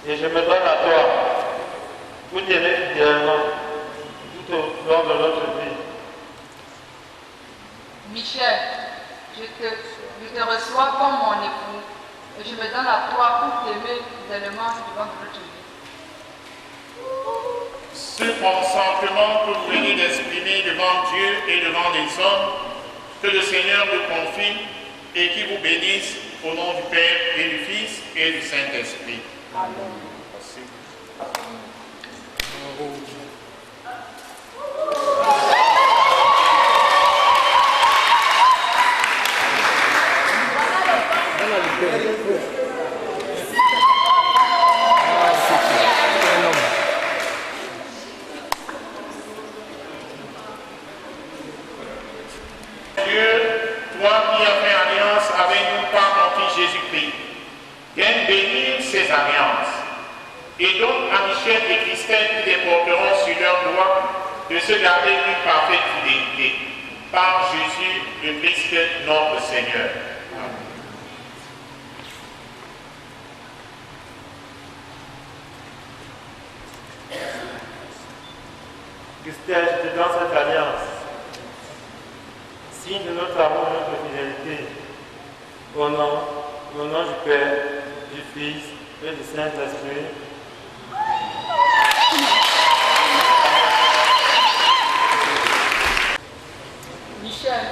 et je me donne à toi pour t'aimer fidèlement tout au long de notre vie. Michel, je te reçois comme mon époux et je me donne à toi pour t'aimer fidèlement tout au long de notre vie. Ce consentement que vous venez d'exprimer devant Dieu et devant les hommes, que le Seigneur vous confie et qui vous bénisse au nom du Père et du Fils et du Saint-Esprit. Amen. Merci. Dieu, toi qui as fait alliance avec nous par ton Fils Jésus-Christ, viens bénir ces alliances. Et donne à Michel et Christelle qui les porteront sur leurs doigts de se garder une parfaite fidélité. Par Jésus le Christ, notre Seigneur. Amen. Christelle, je te donne cette alliance, signe de notre amour et de notre fidélité, au nom du Père, du Fils et du Saint-Esprit. Michel,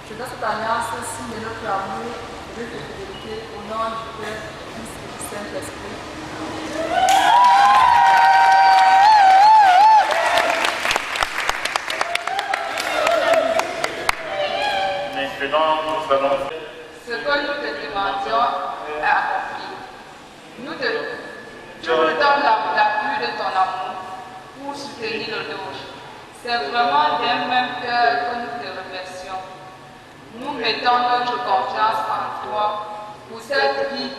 je donne cette alliance, signe de notre amour et de notre fidélité, au nom du Père, du Fils et du Saint-Esprit. Maintenant, nous allons faire Ce que nous te demandions est accompli. Nous te donne l'appui de ton amour pour soutenir le doge. C'est vraiment d'un même cœur que nous te remercions. Nous mettons notre confiance en toi pour cette vie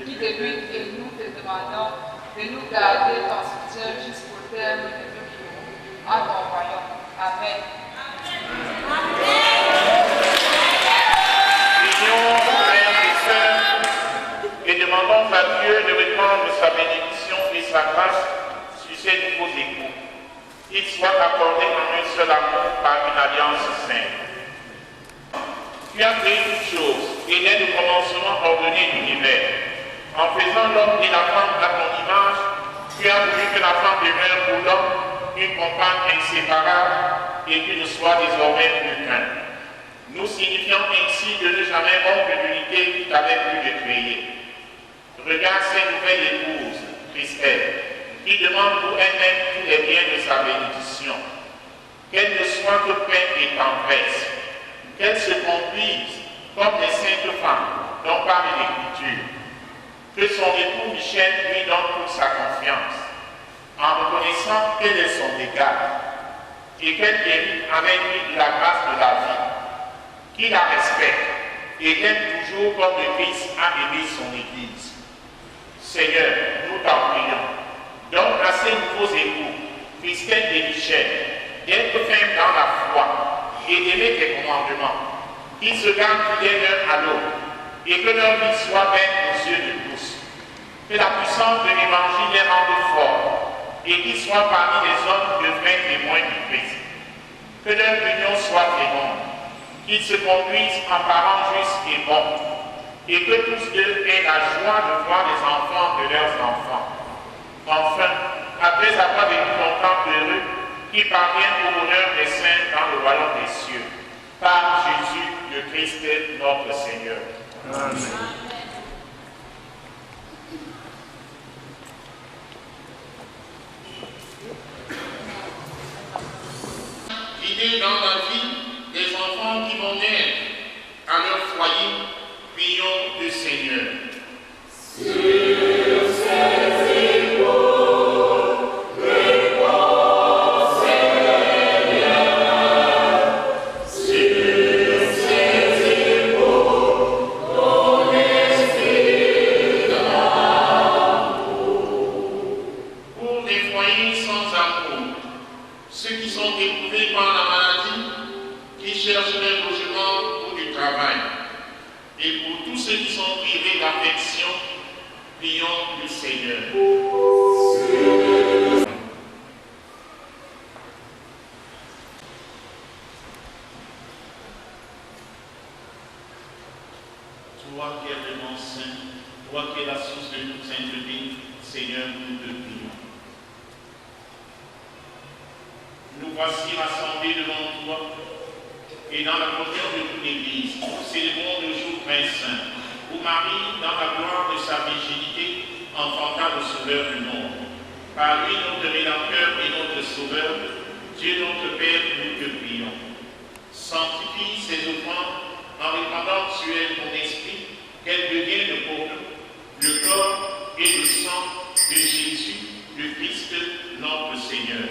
qui débute et nous te demandons de nous garder ton soutien jusqu'au terme de nos jours en ton royaume. Amen. Prions, frères et sœurs, et demandons à Dieu de répandre sa bénédiction et sa grâce sur ces nouveaux époux. Qu'ils soient accordés en un seul amour par une alliance sainte. Tu as créé toutes choses et dès le commencement ordonné l'univers. En faisant l'homme et la femme à ton image, tu as voulu que la femme demeure pour l'homme une compagne inséparable et qu'il ne soit désormais plus qu'un. Nous signifions ainsi de ne jamais rompre l'unité qui t'avait plu de créer. Regarde cette nouvelle épouse, Christelle, qui demande pour elle-même tous les biens de sa bénédiction. Qu'elle ne soit que pleine et tendresse. Qu'elle se conduise comme les saintes femmes dont parle l'Écriture. Que son époux Michel lui donne toute sa confiance, en reconnaissant qu'elle est son égale, et qu'elle hérite avec lui de la grâce de la vie, qu'il la respecte et l'aime toujours comme le Christ a aimé son Église. Seigneur, nous t'en prions, donne à ces nouveaux époux, Christelle et Michel, d'être fermes dans la foi et d'aimer tes commandements, qu'ils se gardent fidèles l'un à l'autre, et que leur vie soit belle aux yeux de tous. Que la puissance de l'Évangile les rende forts, et qu'ils soient parmi les hommes de vrais témoins du Christ. Que leur union soit féconde, qu'ils se conduisent en parents justes et bons, et que tous deux aient la joie de voir les enfants de leurs enfants. Enfin, après avoir vécu longtemps heureux, qu'ils parviennent au bonheur des saints dans le royaume des cieux. Par Jésus le Christ, notre Seigneur. Amen. Guidez dans la vie des enfants qui vont naître à leur foyer, prions le Seigneur. Sur ces épaules, réponds Seigneur. Sur ces épaules, ton esprit d'amour. Pour les foyers sans amour, ceux qui sont éprouvés par la maladie, du Seigneur. Toi qui es vraiment saint, toi qui es la source de toute sainteté, Seigneur, nous te prions. Nous voici rassemblés devant toi et dans la communion de toute l'Église. Nous célébrons le jour très saint, où Marie, dans la gloire de sa virginité, enfanta le Sauveur du monde. Par lui, notre Rédempteur et notre Sauveur, Dieu notre Père, nous te prions. Sanctifie ces offrandes en répandant sur elles ton esprit, qu'elles deviennent pour nous le corps et le sang de Jésus, le Christ, notre Seigneur.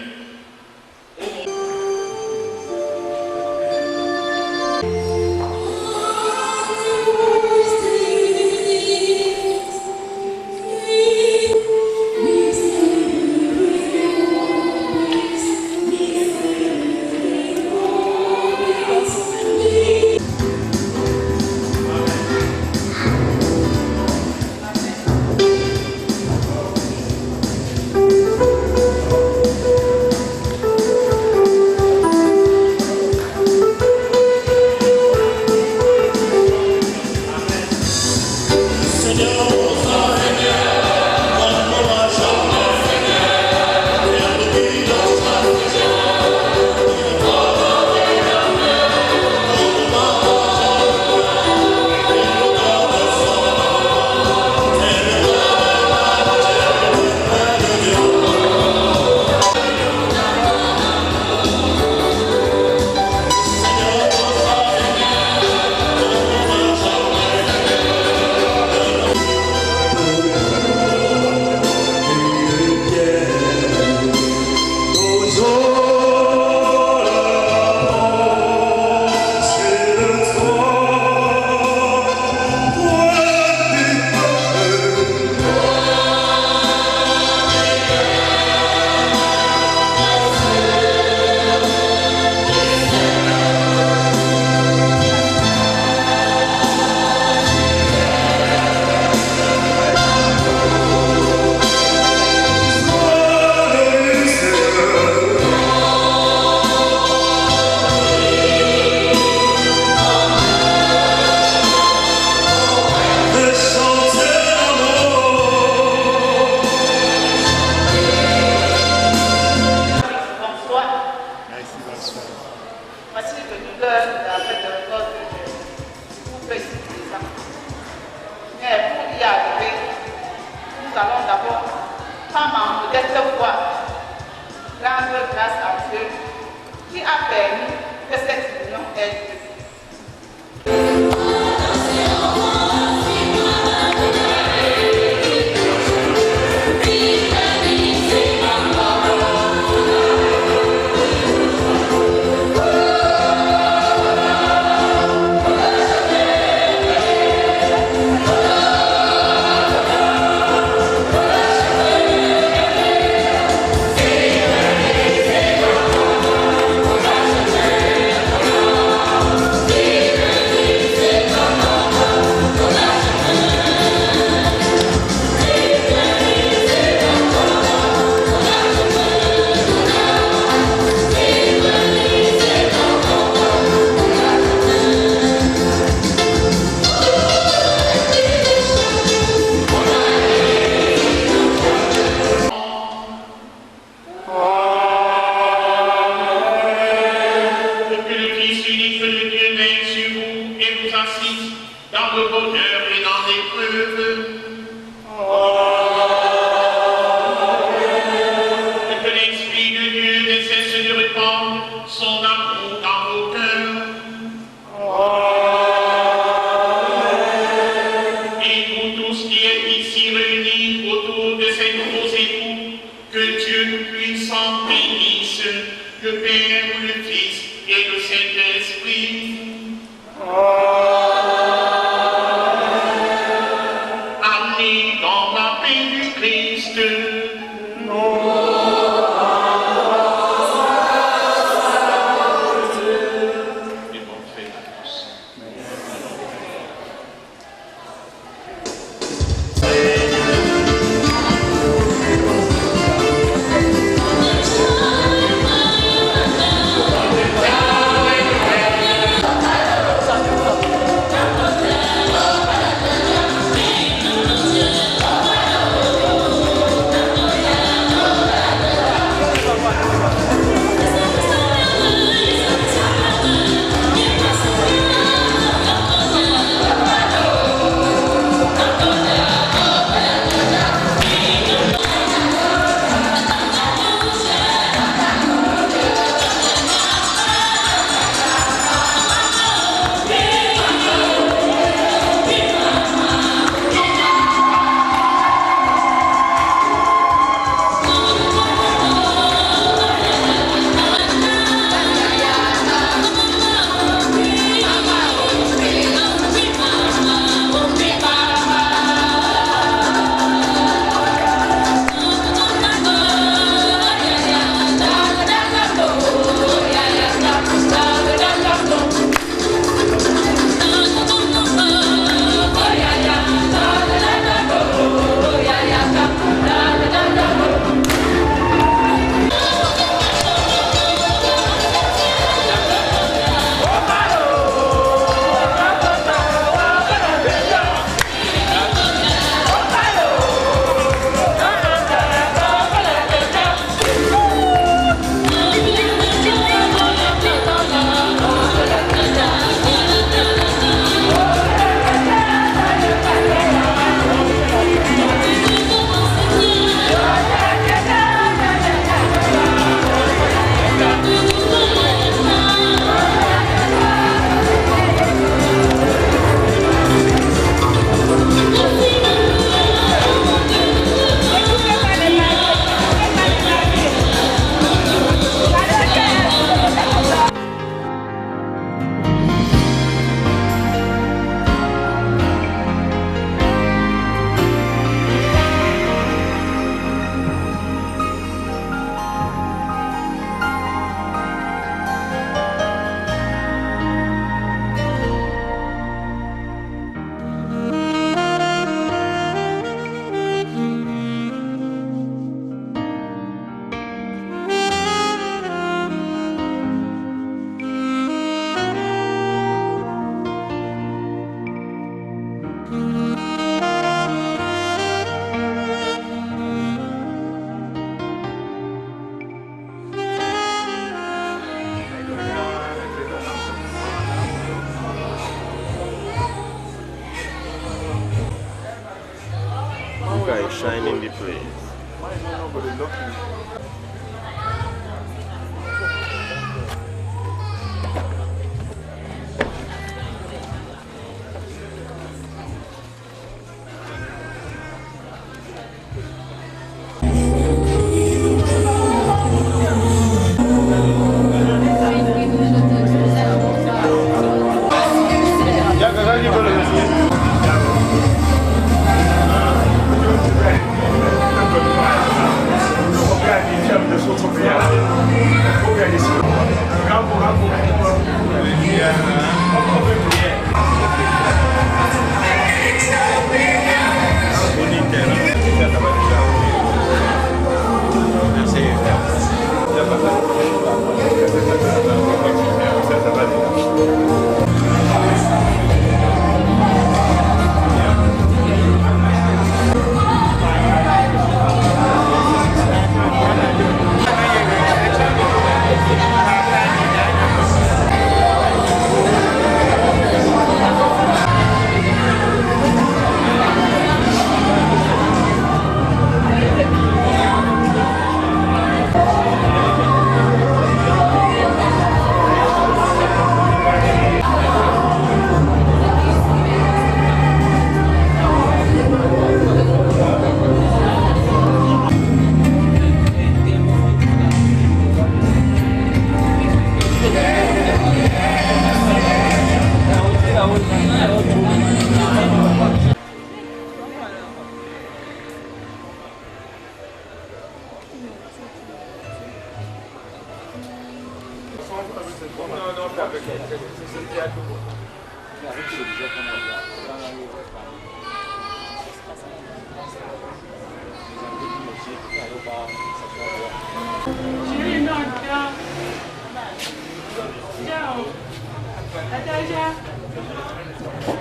shine in the place.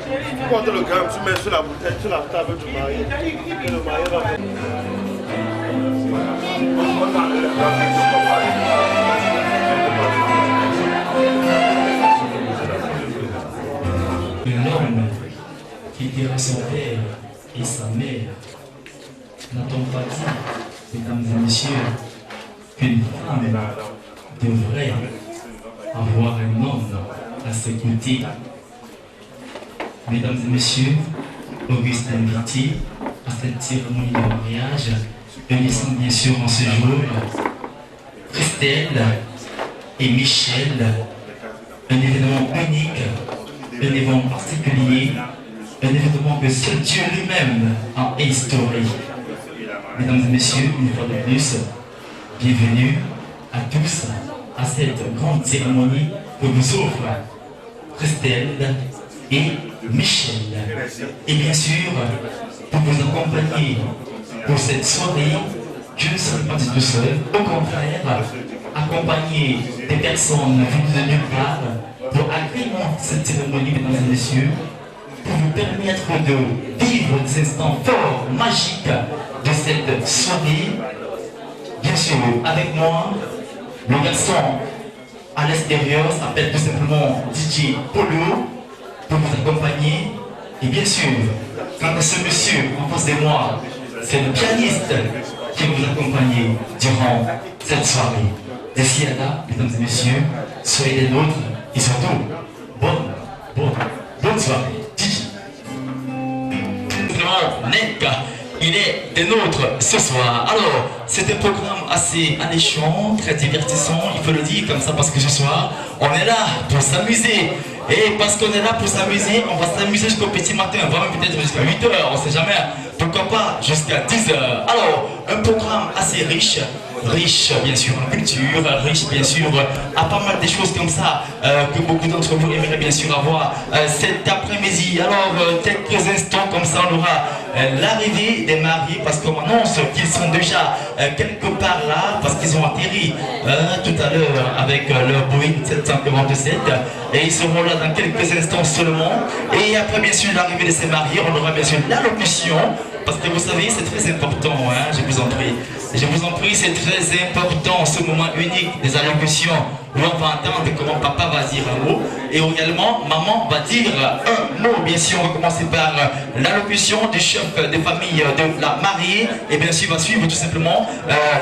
Tu portes le gramme, tu mets sur la bouteille, sur la table du mari. Et le mari va faire. L'homme qui dira son père et sa mère, n'a-t-on pas dit, mesdames et messieurs, qu'une femme devrait avoir un homme à ses côtés? Mesdames et messieurs, Auguste invité à cette cérémonie de mariage, unissant bien sûr en ce jour Christelle et Michel, un événement unique, un événement particulier, un événement que seul Dieu lui-même a instauré. Mesdames et messieurs, une fois de plus, bienvenue à tous à cette grande cérémonie que vous offre Christelle et Michel. Et bien sûr, pour vous accompagner pour cette soirée, je ne serai pas du tout seul. Au contraire, accompagner des personnes venues de nulle part pour agrémenter cette cérémonie, mesdames et messieurs, pour vous permettre de vivre des instants forts, magiques de cette soirée. Bien sûr, avec moi, le garçon à l'extérieur s'appelle tout simplement DJ Polo pour vous accompagner. Et bien sûr, quant à ce monsieur en face de moi, c'est le pianiste qui va vous accompagner durant cette soirée. D'ici à là, mesdames et messieurs, soyez les nôtres et surtout, bonne soirée. DJ. Nick, il est des nôtres ce soir. Alors, c'est un programme assez alléchant, très divertissant, il faut le dire comme ça, parce que ce soir, on est là pour s'amuser. Et parce qu'on est là pour s'amuser, on va s'amuser jusqu'au petit matin, voire même peut-être jusqu'à 8h, on ne sait jamais. Pourquoi pas jusqu'à 10h. Alors, un programme assez riche bien sûr en culture, riche bien sûr à pas mal de choses comme ça que beaucoup d'entre vous aimeraient bien sûr avoir cet après-midi. Alors, quelques instants comme ça, on aura l'arrivée des mariés parce qu'on annonce qu'ils sont déjà quelque part là parce qu'ils ont atterri tout à l'heure avec leur Boeing 747 et ils seront là dans quelques instants seulement. Et après bien sûr l'arrivée de ces mariés, on aura bien sûr l'allocution parce que vous savez c'est très important, hein, je vous en prie. Je vous en prie, c'est très important, ce moment unique des allocutions où on va entendre comment papa va dire un mot et également maman va dire un mot. Bien sûr, on va commencer par l'allocution du chef de famille de la mariée et bien sûr va suivre tout simplement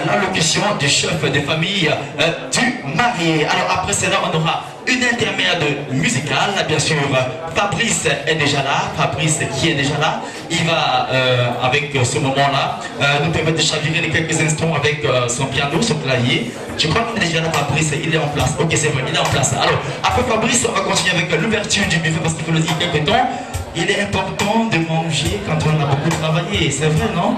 l'allocution du chef de famille du marié. Alors après cela, on aura une intermède musicale, bien sûr. Fabrice est déjà là, Fabrice qui est déjà là, il va avec ce moment-là nous permettre de chavirer les quelques instants avec son piano, son clavier. Je crois qu'il est déjà là, Fabrice, il est en place. Ok, c'est vrai, il est en place. Alors, après Fabrice, on va continuer avec l'ouverture du buffet parce qu'il faut le dire quelque temps. Il est important de manger quand on a beaucoup travaillé, c'est vrai, non?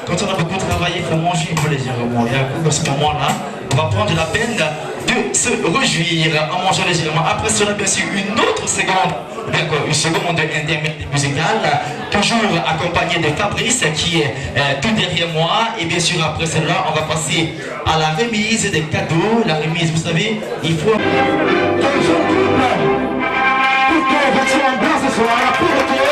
Quand on a beaucoup travaillé, il faut manger, il faut légèrement. Et à coup de ce moment-là, on va prendre la peine de se réjouir en mangeant légèrement. Après cela, bien sûr, une autre seconde, une seconde intermède musicale, toujours accompagnée de Fabrice qui est tout derrière moi. Et bien sûr, après cela, on va passer à la remise des cadeaux. La remise, vous savez, il faut... ce soir, pour ça vibre.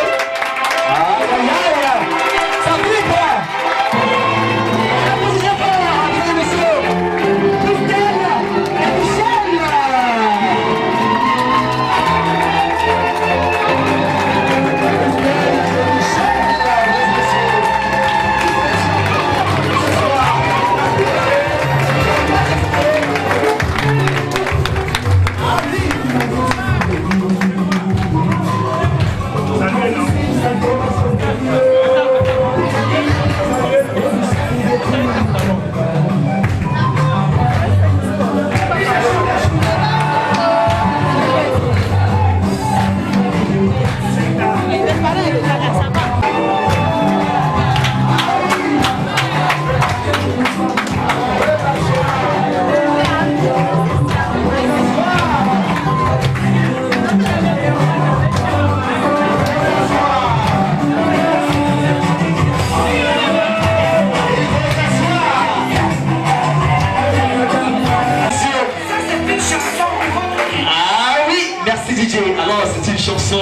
Alors c'est une chanson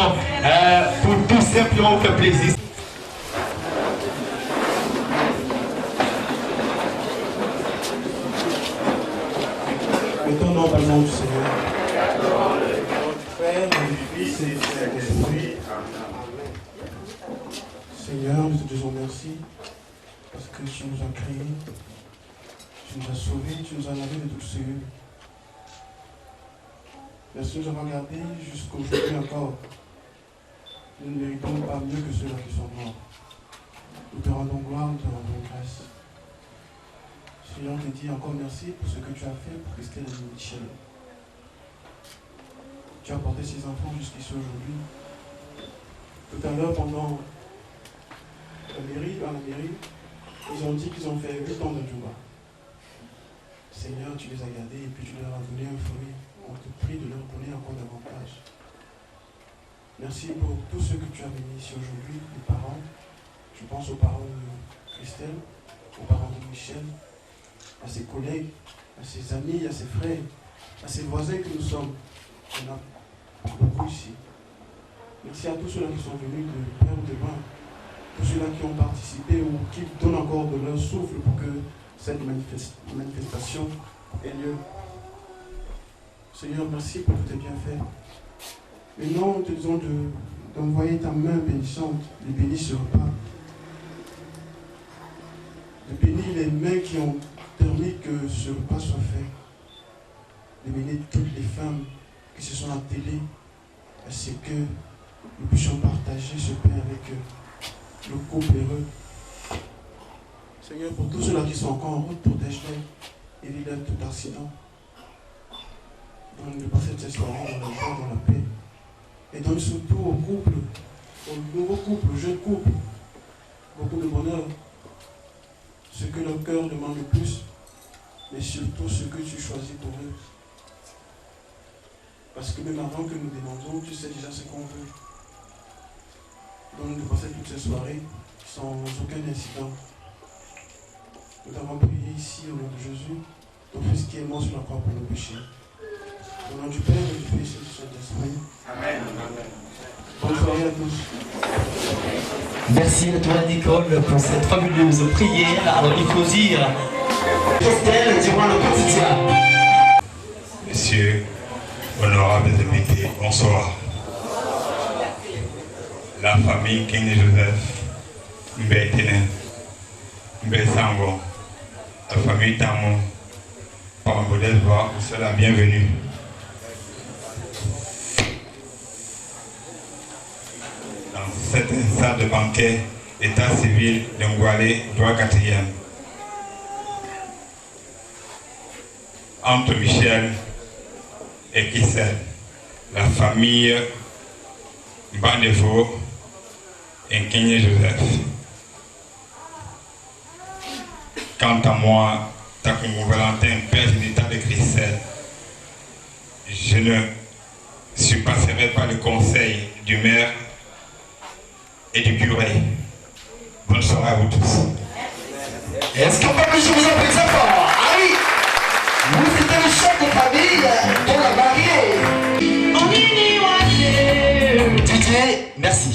pour tout simplement faire plaisir. Mettons normalement du Seigneur. Du Père, du Fils et du Saint-Esprit. Amen. Seigneur, nous te disons merci parce que tu nous as créés, tu nous as sauvés, tu nous as lavés de tout souillure. Merci de nous avoir gardés jusqu'aujourd'hui encore. Nous ne méritons pas mieux que ceux-là qui sont morts. Nous te rendons gloire, nous te rendons grâce. Seigneur, on te dit encore merci pour ce que tu as fait pour Christelle et Michel. Tu as porté ces enfants jusqu'ici aujourd'hui. Tout à l'heure, pendant dans la mairie, ils ont dit qu'ils ont fait 8 ans de Djouba. Seigneur, tu les as gardés et puis tu leur as donné un fruit. On te prie de leur donner encore davantage. Merci pour tout ce que tu as béni ici aujourd'hui, les parents. Je pense aux parents de Christelle, aux parents de Michel, à ses collègues, à ses amis, à ses frères, à ses voisins que nous sommes. On a beaucoup ici. Merci à tous ceux-là qui sont venus de père ou de loin, tous ceux-là qui ont participé ou qui donnent encore de leur souffle pour que cette manifestation ait lieu. Seigneur, merci pour tous tes bienfaits. Maintenant, nous te disons d'envoyer ta main bénissante, de bénir ce repas. De bénir les mains qui ont permis que ce repas soit fait. De bénir toutes les femmes qui se sont attelées à ce que nous puissions partager ce pain avec le couple heureux. Seigneur, pour tous ceux-là qui sont encore en route, protège-les, évite tout accident. Donne de passer cette soirée dans la joie, dans la paix. Et donne surtout aux couples, aux nouveaux couples, aux jeunes couples, beaucoup de bonheur. Ce que leur cœur demande le plus, mais surtout ce que tu choisis pour eux. Parce que même avant que nous demandons, tu sais déjà ce qu'on veut. Donne de passer toutes ces soirées sans aucun incident. Nous t'avons prié ici au nom de Jésus, ton Fils qui est mort sur la croix pour nos péchés. Au nom du Père et du Fils et du Saint-Esprit. Amen. Amen. Bonne soirée à tous. Merci à toi Nicole pour cette fabuleuse prière. Alors il faut dire Christelle durant le quotidien. Messieurs, honorables invités, bonsoir. La famille King Joseph, Mbetene, Mbesango, la famille Tamon, par un modèle voix, vous serez la bienvenue. Dans cette salle de banquet, état civil de Ngwale, droit 4e. Entre Michel et Kissel, la famille Bandevo et King Joseph. Quant à moi, Takungu Valentin, père génital de Christelle, je ne surpasserai pas le conseil du maire et du curé. Bonne soirée à vous tous. Est-ce qu'on peut je vous appeler ça fort? Ah oui! Vous êtes le chef de famille de la mariée. Didier, merci.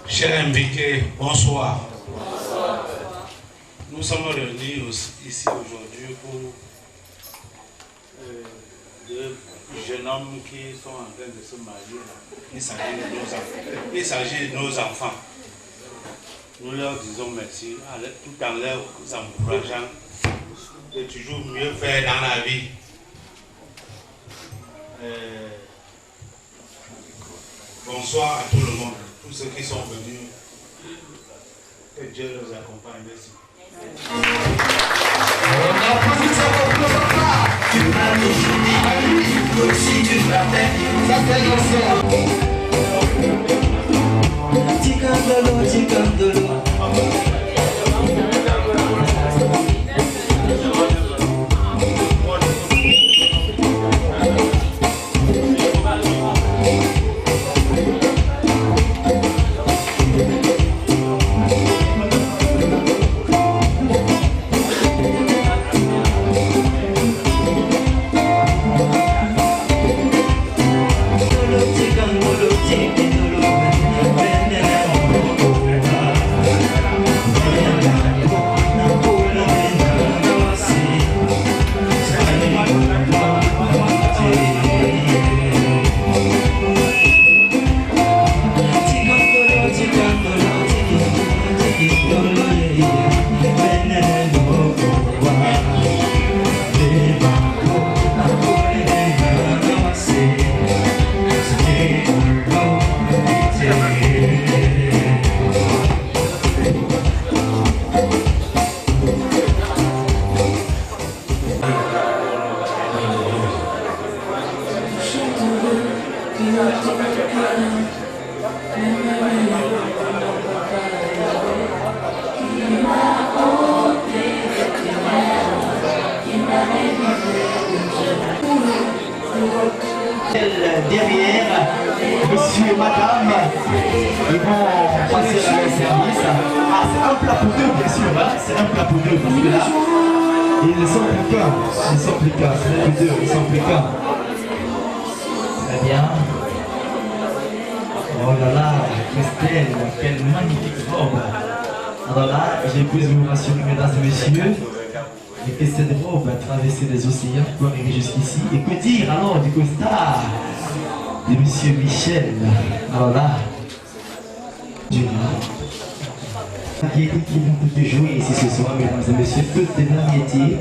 Chers invités, bonsoir. Nous sommes réunis ici aujourd'hui pour deux jeunes hommes qui sont en train de se marier. Il s'agit de nos enfants. Nous leur disons merci tout en leur encourageant de toujours mieux faire dans la vie. Bonsoir à tout le monde, tous ceux qui sont venus. Que Dieu les accompagne. Merci. Derrière, monsieur et madame, ils vont passer à leur service. Ah, c'est un plat pour deux, bien sûr, hein? C'est un plat pour deux, parce que là, ils ne sont plus qu'un. Ils sont plus qu'un, c'est plus deux, ils sont plus qu'un. Très bien. Oh là là, Christelle, quelle magnifique robe. Alors là, j'ai pu vous rassurer, mesdames et messieurs, et que cette robe a traversé les océans pour arriver jusqu'ici. Et que dire alors du costard de monsieur Michel? Alors là, Dieu qui vont toutes jouer ici ce soir, mesdames et messieurs, toutes les variétés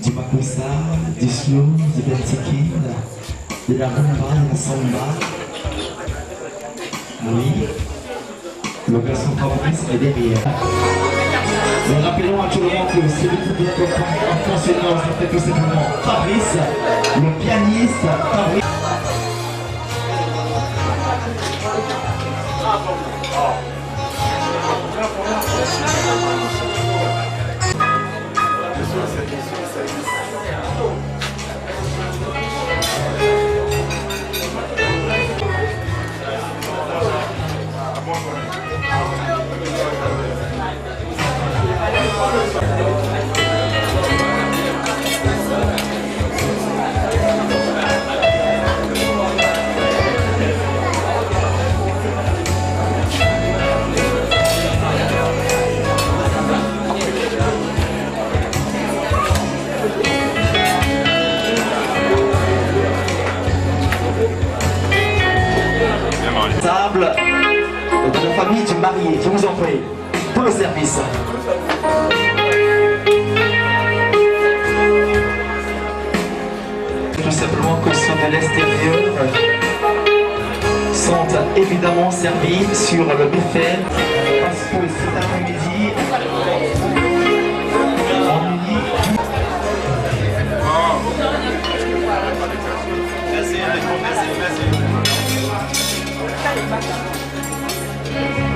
du makossa, du slow, du bentikin, de la rumba, de la samba. Oui, le garçon Fabrice est derrière. Nous rappelons à tout le monde que c'est le public en fonctionnant, ça fait tout simplement Fabrice, le pianiste Fabrice. le service. Tout simplement que ceux de l'extérieur sont évidemment servis sur le buffet. Parce que cet après-midi, Merci.